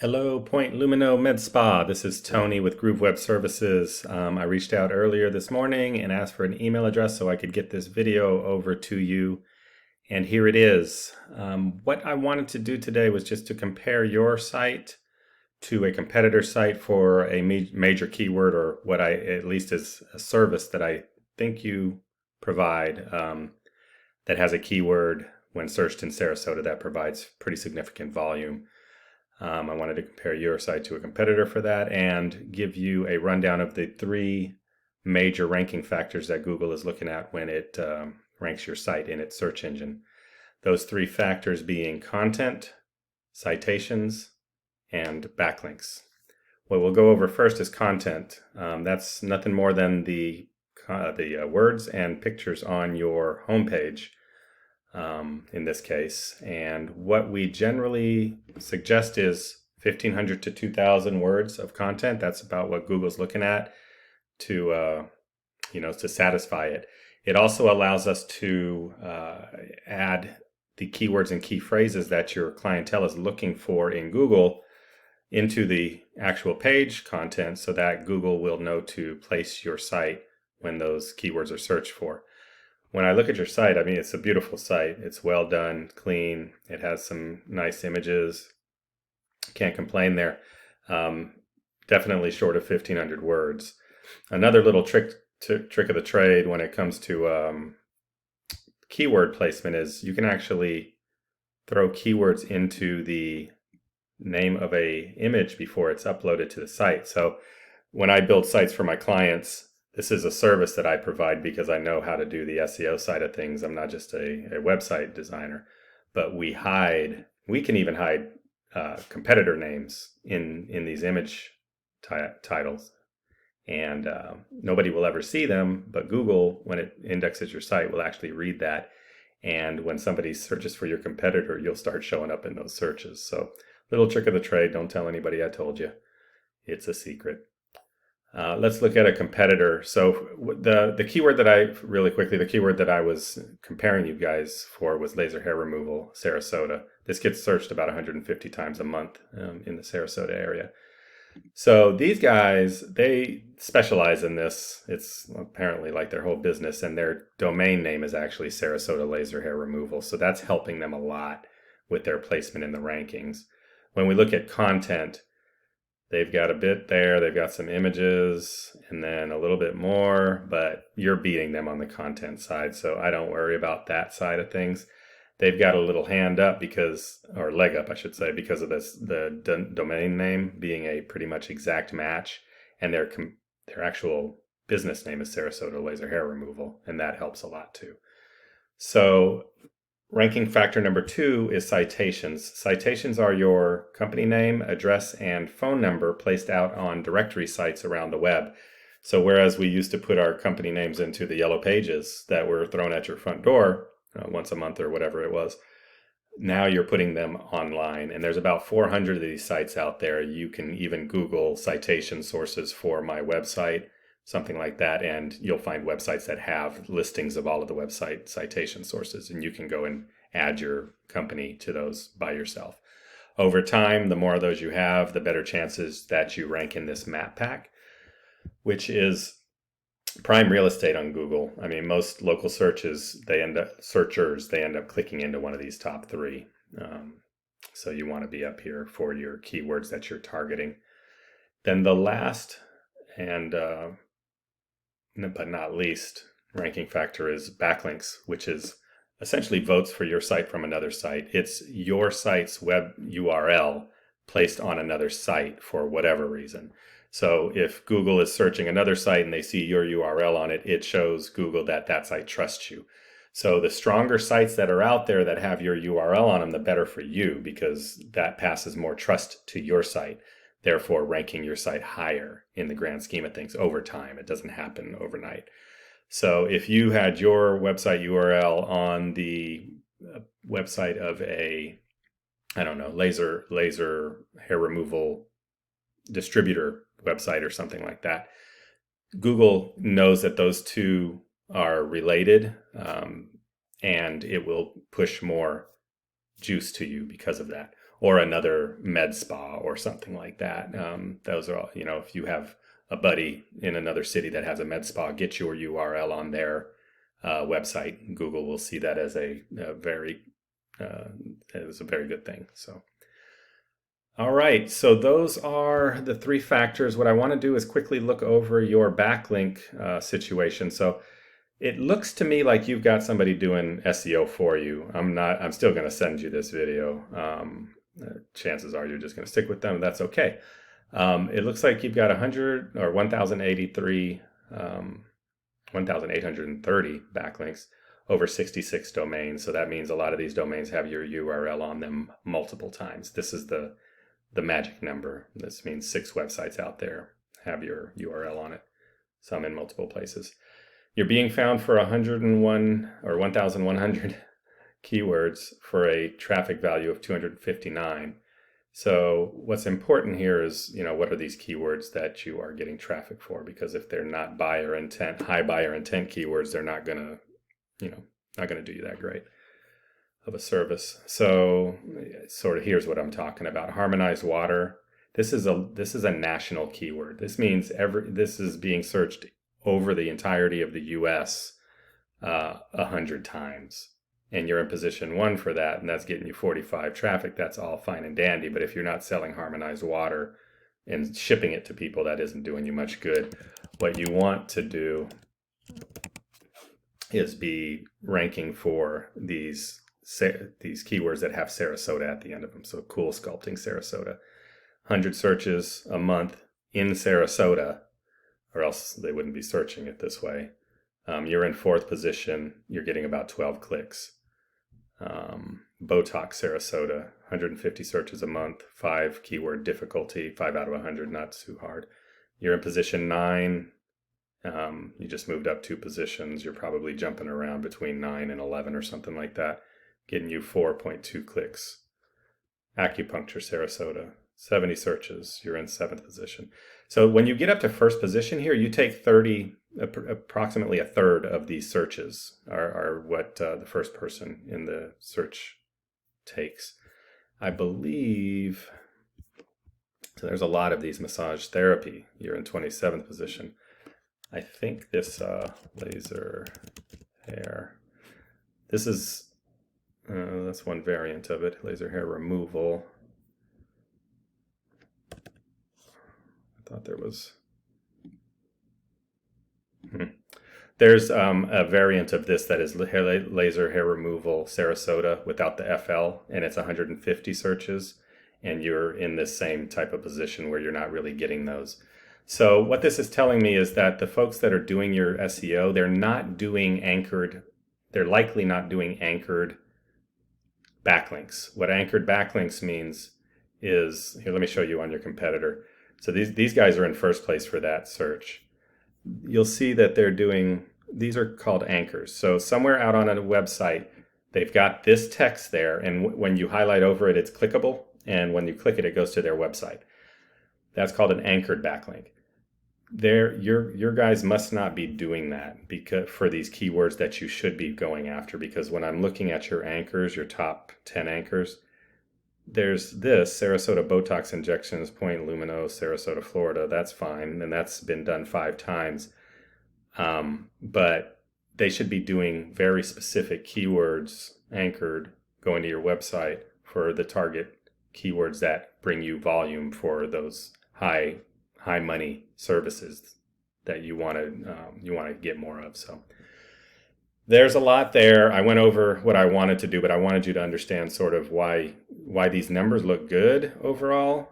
Hello, Point Lumineux Medspa. This is Tony with Groove Web Services. I reached out earlier this morning and asked for an email address so I could get this video over to you. And here it is. What I wanted to do today was just to compare your site to a competitor site for a major keyword, or what I at least is a service that I think you provide that has a keyword when searched in Sarasota that provides pretty significant volume. I wanted to compare your site to a competitor for that and give you a rundown of the three major ranking factors that Google is looking at when it ranks your site in its search engine. Those three factors being content, citations, and backlinks. What we'll go over first is content. That's nothing more than the words and pictures on your homepage. In this case. And what we generally suggest is 1,500 to 2,000 words of content. That's about what Google's looking at to, to satisfy it. It also allows us to add the keywords and key phrases that your clientele is looking for in Google into the actual page content so that Google will know to place your site when those keywords are searched for. When I look at your site, I mean, it's a beautiful site. It's well done, clean. It has some nice images. Can't complain there. Definitely short of 1,500 words. Another little trick of the trade when it comes to keyword placement is you can actually throw keywords into the name of a image before it's uploaded to the site. So when I build sites for my clients, this is a service that I provide because I know how to do the SEO side of things. I'm not just a website designer, but we can even hide competitor names in these image titles. And nobody will ever see them, but Google, when it indexes your site, will actually read that. And when somebody searches for your competitor, you'll start showing up in those searches. So little trick of the trade, don't tell anybody I told you. It's a secret. Let's look at a competitor. So the keyword that the keyword that I was comparing you guys for was laser hair removal, Sarasota. This gets searched about 150 times a month in the Sarasota area. So these guys, they specialize in this. It's apparently like their whole business, and their domain name is actually Sarasota Laser Hair Removal. So that's helping them a lot with their placement in the rankings. When we look at content, they've got a bit there, they've got some images, and then a little bit more, but you're beating them on the content side, so I don't worry about that side of things. They've got a little hand up or leg up, I should say, because of the domain name being a pretty much exact match, and their actual business name is Sarasota Laser Hair Removal, and that helps a lot too. So ranking factor number 2 is citations. Citations are your company name, address, and phone number placed out on directory sites around the web. So whereas we used to put our company names into the yellow pages that were thrown at your front door once a month or whatever it was, now you're putting them online. And there's about 400 of these sites out there. You can even Google citation sources for my website, something like that, and you'll find websites that have listings of all of the website citation sources, and you can go and add your company to those by yourself. Over time, the more of those you have, the better chances that you rank in this map pack, which is prime real estate on Google. I mean, most local searchers, they end up clicking into one of these top 3. So you want to be up here for your keywords that you're targeting. Then the last and but not least ranking factor is backlinks, which is essentially votes for your site from another site. It's your site's web URL placed on another site for whatever reason. So if Google is searching another site and they see your URL on it, it shows Google that site trusts you. So the stronger sites that are out there that have your URL on them, the better for you, because that passes more trust to your site, therefore ranking your site higher in the grand scheme of things over time. It doesn't happen overnight. So if you had your website URL on the website of laser hair removal distributor website or something like that, Google knows that those two are related, and it will push more juice to you because of that, or another med spa or something like that. Those are all, if you have a buddy in another city that has a med spa, get your URL on their website. Google will see that as a very good thing. So, all right. So those are the 3 factors. What I want to do is quickly look over your backlink situation. So it looks to me like you've got somebody doing SEO for you. I'm still going to send you this video. Chances are you're just going to stick with them. That's okay. It looks like you've got 100 or 1,083, 1,830 backlinks over 66 domains. So that means a lot of these domains have your URL on them multiple times. This is the magic number. This means 6 websites out there have your URL on it, some in multiple places. You're being found for 101 or 1,100 keywords for a traffic value of 259. So what's important here is, what are these keywords that you are getting traffic for? Because if they're not high buyer intent keywords, they're not gonna, not gonna do you that great of a service. So sort of here's what I'm talking about. Harmonized water. This is a national keyword. This means this is being searched over the entirety of the US 100 times. And you're in position 1 for that, and that's getting you 45 traffic. That's all fine and dandy. But if you're not selling harmonized water and shipping it to people, that isn't doing you much good. What you want to do is be ranking for these keywords that have Sarasota at the end of them. So cool sculpting Sarasota. 100 searches a month in Sarasota, or else they wouldn't be searching it this way. You're in 4th position. You're getting about 12 clicks. Botox Sarasota, 150 searches a month, 5 keyword difficulty, 5 out of 100, not too hard. You're in position 9. You just moved up 2 positions. You're probably jumping around between 9 and 11 or something like that, getting you 4.2 clicks. Acupuncture Sarasota, 70 searches. You're in 7th position. So when you get up to 1st position here, you take approximately a third of these searches are what the first person in the search takes. I believe, so there's a lot of these. Massage therapy, you're in 27th position. I think this laser hair, this is, that's one variant of it, laser hair removal. I thought there was... There's a variant of this that is laser hair removal Sarasota without the FL, and it's 150 searches, and you're in this same type of position where you're not really getting those. So what this is telling me is that the folks that are doing your SEO, they're likely not doing anchored backlinks. What anchored backlinks means is, here, let me show you on your competitor. So these guys are in 1st place for that search. You'll see that these are called anchors. So somewhere out on a website, they've got this text there, and when you highlight over it, it's clickable, and when you click it, it goes to their website. That's called an anchored backlink. Your guys must not be doing that for these keywords that you should be going after, because when I'm looking at your anchors, your top 10 anchors, there's this, Sarasota Botox injections, Point Lumineux, Sarasota, Florida. That's fine, and that's been done 5 times. But they should be doing very specific keywords anchored going to your website for the target keywords that bring you volume for those high money services that you want to get more of. So there's a lot there. I went over what I wanted to do, but I wanted you to understand sort of why these numbers look good overall,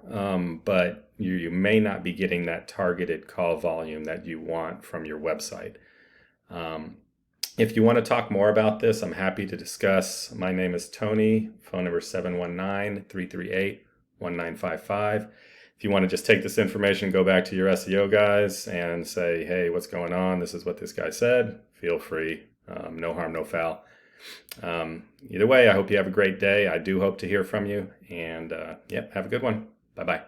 but you may not be getting that targeted call volume that you want from your website. If you want to talk more about this, I'm happy to discuss. My name is Tony, phone number 719-338-1955. If you want to just take this information, go back to your SEO guys and say, hey, what's going on? This is what this guy said. Feel free. No harm, no foul. Either way, I hope you have a great day. I do hope to hear from you. And have a good one. Bye-bye.